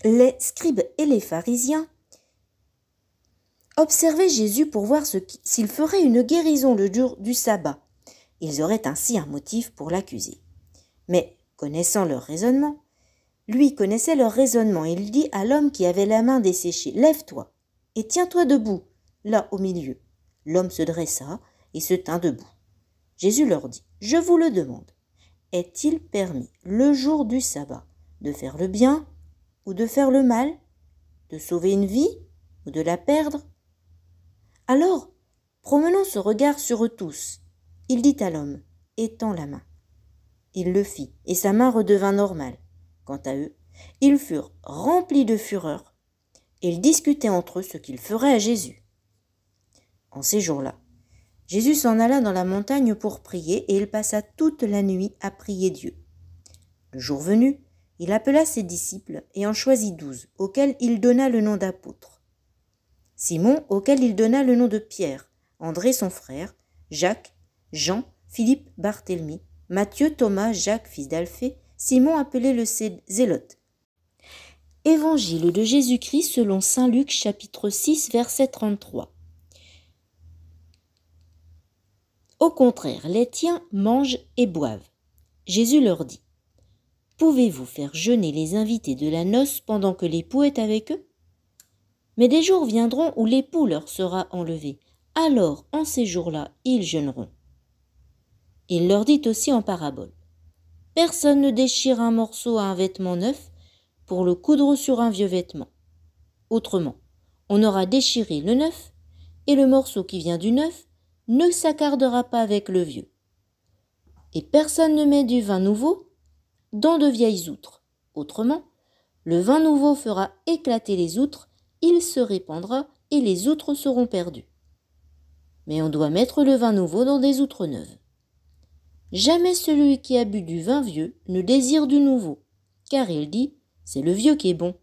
Les scribes et les pharisiens observaient Jésus pour voir s'il ferait une guérison le jour du sabbat. Ils auraient ainsi un motif pour l'accuser. Mais, connaissant leur raisonnement, lui connaissait leur raisonnement, et il dit à l'homme qui avait la main desséchée, « Lève-toi et tiens-toi debout, là au milieu. » L'homme se dressa et se tint debout. Jésus leur dit, « Je vous le demande, est-il permis, le jour du sabbat, de faire le bien ou de faire le mal, de sauver une vie ou de la perdre ?» Alors, promenant ce regard sur eux tous, il dit à l'homme, « Étends la main. » Il le fit, et sa main redevint normale. Quant à eux, ils furent remplis de fureur, et ils discutaient entre eux ce qu'ils feraient à Jésus. En ces jours-là, Jésus s'en alla dans la montagne pour prier, et il passa toute la nuit à prier Dieu. Le jour venu, il appela ses disciples et en choisit 12, auxquels il donna le nom d'apôtres. Simon, auquel il donna le nom de Pierre, André son frère, Jacques, Jean, Philippe, Barthélemy, Matthieu, Thomas, Jacques, fils d'Alphée, Simon appelé le Zélote. Évangile de Jésus-Christ selon saint Luc, chapitre 6, verset 33. Au contraire, les tiens mangent et boivent. Jésus leur dit, « Pouvez-vous faire jeûner les invités de la noce pendant que l'époux est avec eux ? Mais des jours viendront où l'époux leur sera enlevé. Alors, en ces jours-là, ils jeûneront. » Il leur dit aussi en parabole, « Personne ne déchire un morceau à un vêtement neuf pour le coudre sur un vieux vêtement. Autrement, on aura déchiré le neuf, et le morceau qui vient du neuf ne s'accordera pas avec le vieux. Et personne ne met du vin nouveau dans de vieilles outres. Autrement, le vin nouveau fera éclater les outres, il se répandra et les outres seront perdues. Mais on doit mettre le vin nouveau dans des outres neuves. Jamais celui qui a bu du vin vieux ne désire du nouveau, car il dit, c'est le vieux qui est bon. »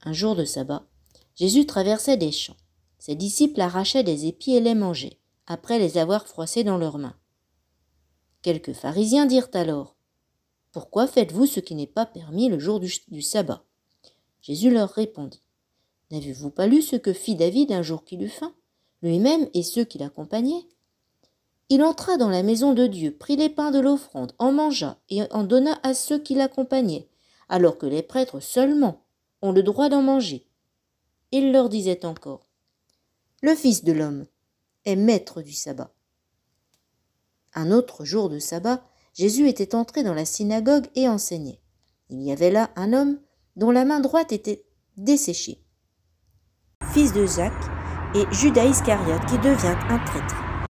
Un jour de sabbat, Jésus traversait des champs. Ses disciples arrachaient des épis et les mangeaient, après les avoir froissés dans leurs mains. Quelques pharisiens dirent alors, « Pourquoi faites-vous ce qui n'est pas permis le jour du sabbat ?» Jésus leur répondit, « N'avez-vous pas lu ce que fit David un jour qu'il eut faim, lui-même et ceux qui l'accompagnaient ? Il entra dans la maison de Dieu, prit les pains de l'offrande, en mangea et en donna à ceux qui l'accompagnaient, alors que les prêtres seulement ont le droit d'en manger. Il leur disait encore, « Le Fils de l'homme est maître du sabbat. » Un autre jour de sabbat, Jésus était entré dans la synagogue et enseignait. Il y avait là un homme dont la main droite était desséchée, fils de Jacques et Judas Iscariote qui devient un traître.